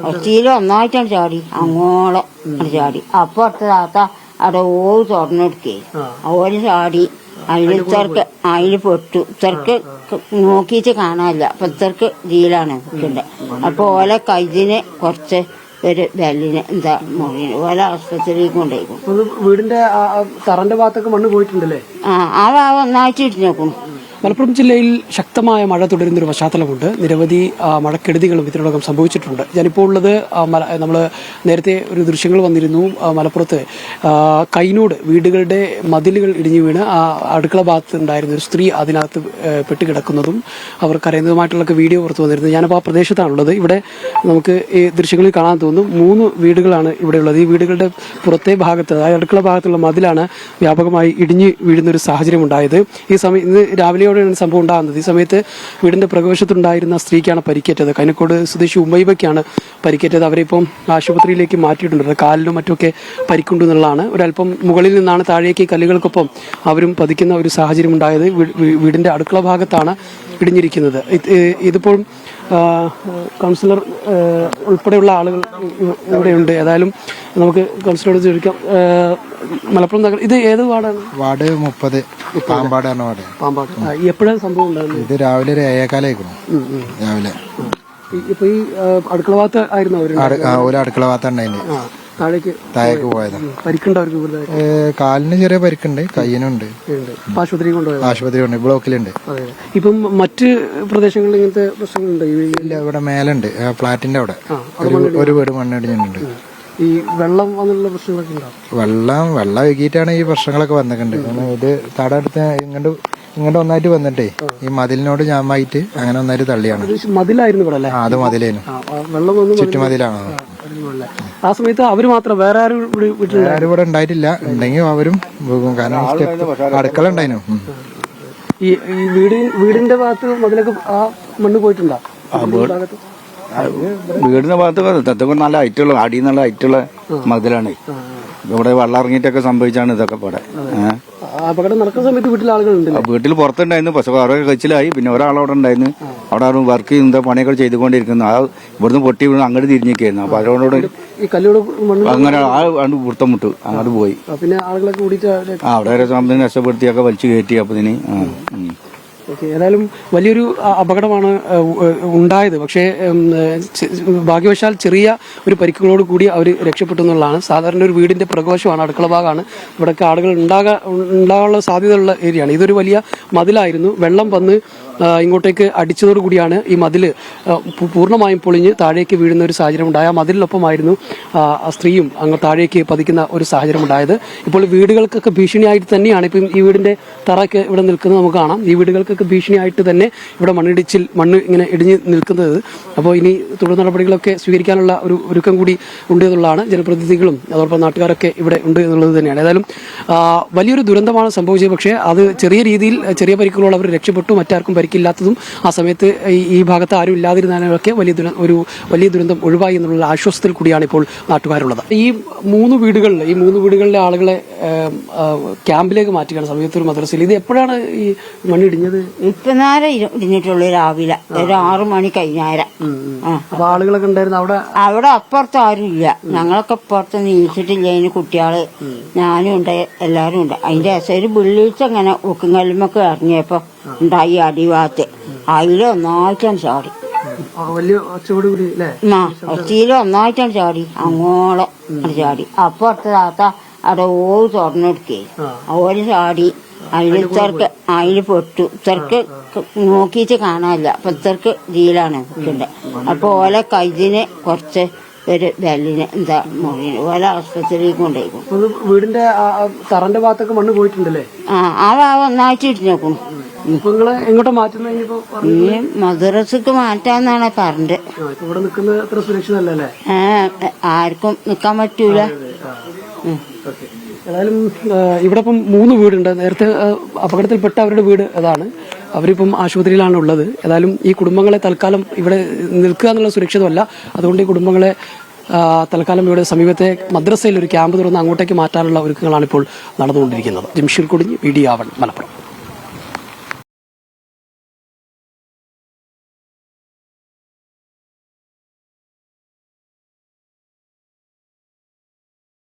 ഒച്ചയില് ഒന്നായിട്ടാണ് ചാടി അങ്ങോളം ചാടി. അപ്പൊ അടുത്ത താത്ത അവിടെ ഓവ് തുറന്നെടുക്കേ ഓര് ചാടി അതിന് ഇത്തർക്ക് അതിന് പൊട്ടു. ഇത്തർക്ക് നോക്കിയിട്ട് കാണാനില്ല. അപ്പൊ ഇത്തർക്ക് ജീലാണ് നിൽക്കണ്ടേ. അപ്പൊ ഓലെ കൈതിന് കുറച്ച് ഒരു ബെല്ലിന് എന്താ മുറിന് ഓല ആശുപത്രിയിൽ കൊണ്ടുപോയിക്കും. വീടിന്റെ തറന്റെ ഭാഗത്തൊക്കെ മണ്ണ് പോയിട്ടുണ്ടല്ലേ? ആ ഭാഗം ഒന്നായിട്ട് ഇടിഞ്ഞേക്കും. മലപ്പുറം ജില്ലയിൽ ശക്തമായ മഴ തുടരുന്നൊരു പശ്ചാത്തലമുണ്ട്. നിരവധി മഴക്കെടുതികളും ഇതിനോടകം സംഭവിച്ചിട്ടുണ്ട്. ഞാനിപ്പോൾ ഉള്ളത് നമ്മൾ നേരത്തെ ഒരു ദൃശ്യങ്ങൾ വന്നിരുന്നു. മലപ്പുറത്ത് കൈനോട് വീടുകളുടെ മതിലുകൾ ഇടിഞ്ഞു വീണ് ആ അടുക്കള ഭാഗത്ത് ഉണ്ടായിരുന്ന ഒരു സ്ത്രീ അതിനകത്ത് പെട്ടുകിടക്കുന്നതും അവർ കരയുന്നതുമായിട്ടുള്ള വീഡിയോ പുറത്തു വന്നിരുന്നു. ഞാനിപ്പോൾ ആ പ്രദേശത്താണുള്ളത്. ഇവിടെ നമുക്ക് ഈ ദൃശ്യങ്ങളിൽ കാണാൻ തോന്നുന്നു 3 വീടുകളാണ് ഇവിടെയുള്ളത്. ഈ വീടുകളുടെ പുറത്തെ ഭാഗത്ത് അതായത് അടുക്കള ഭാഗത്തുള്ള മതിലാണ് വ്യാപകമായി ഇടിഞ്ഞു വീഴുന്നൊരു സാഹചര്യം ഉണ്ടായത്. ഈ സമയം ഇന്ന് രാവിലെ സംഭവം ഉണ്ടാകുന്നത്. ഈ സമയത്ത് വീടിന്റെ പ്രകോശത്തുണ്ടായിരുന്ന സ്ത്രീക്കാണ് പരിക്കേറ്റത്. കൈനക്കോട് സ്വദേശി ഉമ്മൈബയ്ക്കാണ് പരിക്കേറ്റത്. അവരിപ്പം ആശുപത്രിയിലേക്ക് മാറ്റിയിട്ടുണ്ട്. കാലിലും മറ്റുമൊക്കെ പരിക്കുണ്ട് എന്നുള്ളതാണ്. ഒരല്പം മുകളിൽ നിന്നാണ് താഴേക്ക് കല്ലുകൾക്കൊപ്പം അവരും പതിക്കുന്ന ഒരു സാഹചര്യം ഉണ്ടായത്. വീടിന്റെ അടുക്കള ഭാഗത്താണ് ഇടിഞ്ഞിരിക്കുന്നത്. ഇതിപ്പോൾ കൗൺസിലർ ഉൾപ്പെടെയുള്ള ആളുകൾ ഇവിടെയുണ്ട്. ഏതായാലും നമുക്ക് കൗൺസിലറോട് ചോദിക്കാം. മലപ്പുറം നഗരം ഇത് ഏത് വാർഡാണ്? വാർഡ് 30 പാമ്പാടാണ് വാർഡ്. പാമ്പാട്. എപ്പോഴാണ് സംഭവം ഉണ്ടായിരുന്നത്? ഇത് രാവിലെ ഒരു 7:15 രാവിലെ. ഇപ്പൊ ഈ അടുക്കള ഭാഗത്ത് ആയിരുന്നു ഒരു അടുക്കള ഭാഗത്തുണ്ടായിരുന്നു. താഴേക്ക് പോയതാ. പരിക്കുണ്ടവർക്ക്? കാലിന് ചെറിയ പരിക്കുണ്ട്, കയ്യിനുണ്ട്. ആശുപത്രി കൊണ്ടുപോയി ബ്ലോക്കിലുണ്ട്. ഇപ്പം മറ്റ് പ്രദേശങ്ങളിൽ ഇങ്ങനത്തെ പ്രശ്നങ്ങളുണ്ട്? ഇല്ല, ഇവിടെ മേലുണ്ട്. ഫ്ലാറ്റിന്റെ അവിടെ ഒരു വീട് മണ്ണിടിഞ്ഞിട്ടുണ്ട്. ഈ വെള്ളം വന്നുള്ള പ്രശ്നങ്ങളൊക്കെ ഉണ്ടാവും? വെള്ളം ഒഴുകിയിട്ടാണ് ഈ പ്രശ്നങ്ങളൊക്കെ വന്നിട്ടുണ്ട്. ഇത് തടമെടുത്ത് ഇങ്ങോട്ട് ഒന്നായിട്ട് വന്നിട്ടേ ഈ മതിലിനോട് ജാമായിട്ട് അങ്ങനെ ഒന്നായിട്ട് തള്ളിയാണ്. മതിലായിരുന്നു ഇവിടെ അല്ലേ? അത് മതിലേനും ചുറ്റുമതിലാണ്. ആ സമയത്ത് അവര് മാത്രം വേറെ ആരും ഇവിടെ ഉണ്ടായിട്ടില്ല. ഉണ്ടെങ്കിൽ അവരും പോകും. കാരണം അടുക്കള ഉണ്ടായിരുന്നു. ഈ വീടിന്റെ ഭാഗത്ത് മതിലൊക്കെ ആ മണ്ണ് പോയിട്ടുണ്ടോ? വീടിന്റെ ഭാഗത്തൊക്കെ നല്ല ഹൈറ്റുള്ള അടി നല്ല ഹൈറ്റുള്ള മതിലാണ്. ഇവിടെ വെള്ളം ഇറങ്ങിയിട്ടൊക്കെ സംഭവിച്ചാണ് ഇതൊക്കെ ഇവിടെ. അപകടം നടക്കുന്ന സമയത്ത് വീട്ടിൽ ആളുകളുണ്ട്? വീട്ടിൽ പുറത്തുണ്ടായിരുന്നു. പക്ഷെ അവരൊക്കെ കഴിച്ചിലായി. പിന്നെ ഒരാളവിടെ ഉണ്ടായിരുന്നു. അവിടെ വർക്ക് ചെയ്യുന്ന പണിയൊക്കെ ചെയ്തുകൊണ്ടിരിക്കുന്നു. ആ ഇവിടുന്ന് പൊട്ടി വീണ് അങ്ങോട്ട് തിരിഞ്ഞിരിക്കുന്നു. അപ്പൊ അവരോട് അങ്ങനെ ആ വൃത്തം മുട്ടു അങ്ങോട്ട് പോയി. പിന്നെ ആളുകളൊക്കെ കൂടിയിട്ട് അവിടെ വരെ സംബന്ധം രക്ഷപ്പെടുത്തിയൊക്കെ വലിച്ചു കയറ്റി. അപ്പൊ ഇതിന് ഏതായാലും വലിയൊരു അപകടമാണ് ഉണ്ടായത്. പക്ഷേ ഭാഗ്യവശാൽ ചെറിയ ഒരു പരിക്കുകളോട് കൂടി അവർ രക്ഷപ്പെട്ടു എന്നുള്ളതാണ്. സാധാരണ ഒരു വീടിന്റെ പ്രകോശമാണ്, അടുക്കള ഭാഗമാണ്. ഇവിടെയൊക്കെ ആളുകൾ ഉണ്ടാകാനുള്ള സാധ്യതയുള്ള ഏരിയയാണ്. ഇതൊരു വലിയ മതിലായിരുന്നു. വെള്ളം വന്ന് ഇങ്ങോട്ടേക്ക് അടിച്ചതോടുകൂടിയാണ് ഈ മതില് പൂർണ്ണമായും പൊളിഞ്ഞ് താഴേക്ക് വീഴുന്ന ഒരു സാഹചര്യം ഉണ്ടായ. മതിലിനൊപ്പമായിരുന്നു ആ സ്ത്രീയും അങ്ങ് താഴേക്ക് പതിക്കുന്ന ഒരു സാഹചര്യം ഉണ്ടായത്. ഇപ്പോൾ വീടുകൾക്കൊക്കെ ഭീഷണിയായിട്ട് തന്നെയാണ് ഇപ്പം ഈ വീടിന്റെ തറയൊക്കെ ഇവിടെ നിൽക്കുന്നത് നമുക്ക് കാണാം. ഈ വീടുകൾക്കൊക്കെ ഭീഷണിയായിട്ട് തന്നെ ഇവിടെ മണ്ണ് ഇങ്ങനെ ഇടിഞ്ഞ് നിൽക്കുന്നത്. അപ്പോൾ ഇനി തുടർ നടപടികളൊക്കെ സ്വീകരിക്കാനുള്ള ഒരു ഒരുക്കം കൂടി ഉണ്ട് എന്നുള്ളതാണ്. ജനപ്രതിനിധികളും അതോടൊപ്പം നാട്ടുകാരൊക്കെ ഇവിടെ ഉണ്ട് എന്നുള്ളത് തന്നെയാണ്. ഏതായാലും വലിയൊരു ദുരന്തമാണ് സംഭവിച്ചത്. പക്ഷേ അത് ചെറിയ രീതിയിൽ ചെറിയ പരിക്കുകളോട് അവർ രക്ഷപ്പെട്ടു. മറ്റാർക്കും പരിക്കില്ലാത്തതും ആ സമയത്ത് ഈ ഭാഗത്ത് ആരും ഇല്ലാതിരുന്നാലൊക്കെ വലിയ ദുരന്തം ഒഴിവായി എന്നുള്ള ആശ്വാസത്തിൽ കൂടിയാണ് ഇപ്പോൾ നാട്ടുകാരുള്ളത്. ഈ 3 വീടുകളിലെ ആളുകളെ ക്യാമ്പിലേക്ക് മാറ്റുകയാണ് സമയത്ത് ഒരു മദ്രസയിൽ. ഇത് എപ്പോഴാണ് ഈ മണ്ണിടിഞ്ഞത്? ഇപ്പൊ നേരെ ഇടിഞ്ഞിട്ടുള്ളൂ. രാവിലെ ഒരു 6 മണി കഴിഞ്ഞാരം. അപ്പൊ ആളുകളൊക്കെ ഉണ്ടായിരുന്നു അവിടെ അപ്പുറത്ത് ആരും ഇല്ല. ഞങ്ങളൊക്കെ അപ്പുറത്ത് നീച്ചിട്ടില്ല. അതിന് കുട്ടികള് ഞാനും ഉണ്ട്, എല്ലാരും ഉണ്ട്. അതിന്റെ ഒരു വെള്ളിയിച്ച അങ്ങനെ ഉക്കുങ്കല്ലുമൊക്കെ ഇറങ്ങിയപ്പോ ഉണ്ടായി അടിഭാഗത്ത്. അതിലൊന്നായിട്ടാണ് ചാടി. ഒച്ചയിലൊന്നായിട്ടാണ് ചാടി അങ്ങോളം ചാടി. അപ്പൊ അടുത്ത താത്ത അവിടെ ഓവ് തുറന്നെടുക്കേ ഓര് ചാടി അതിന് പൊട്ടു. ഇത്തർക്ക് നോക്കിയിട്ട് കാണാനില്ല. അപ്പൊ ഇത്തർക്ക് ജീലാണ് നിൽക്കണ്ടേ. അപ്പൊ ഓലെ കൈതിന് കുറച്ച് ഒരു ബെല്ലിന് എന്താ മുറിന് ഓല ആശുപത്രിയിൽ കൊണ്ടുപോയിക്കും. വീടിന്റെ തറന്റെ ഭാഗത്തൊക്കെ മണ്ണ് പോയിട്ടുണ്ടല്ലേ? ആ ഭാഗം ഒന്നായിട്ട് ഇടിഞ്ഞേക്കും. എങ്ങോട്ടാ മാറ്റുന്നത്? ഈ മദ്രസക്ക് മാറ്റാന്നാണ് പറഞ്ഞത്. ഇവിടെ നിൽക്കുന്ന അത്ര സുരക്ഷിതല്ലേ? ആർക്കും നിക്കാൻ പറ്റൂല. ഏതായാലും ഇവിടെ ഇപ്പം 3 വീടുണ്ട്. നേരത്തെ അപകടത്തിൽപ്പെട്ട അവരുടെ വീട് അതാണ്. അവരിപ്പം ആശുപത്രിയിലാണ് ഉള്ളത്. ഏതായാലും ഈ കുടുംബങ്ങളെ തൽക്കാലം ഇവിടെ നിൽക്കുക എന്നുള്ള സുരക്ഷിതമല്ല. അതുകൊണ്ട് ഈ കുടുംബങ്ങളെ തൽക്കാലം ഇവിടെ സമീപത്തെ മദ്രസയിൽ ഒരു ക്യാമ്പ് തുറന്ന് അങ്ങോട്ടേക്ക് മാറ്റാനുള്ള ഒരുക്കങ്ങളാണ് ഇപ്പോൾ നടന്നുകൊണ്ടിരിക്കുന്നത്. ജംഷീർ കൊടിഞ്ഞി, മീഡിയ 1, മലപ്പുറം.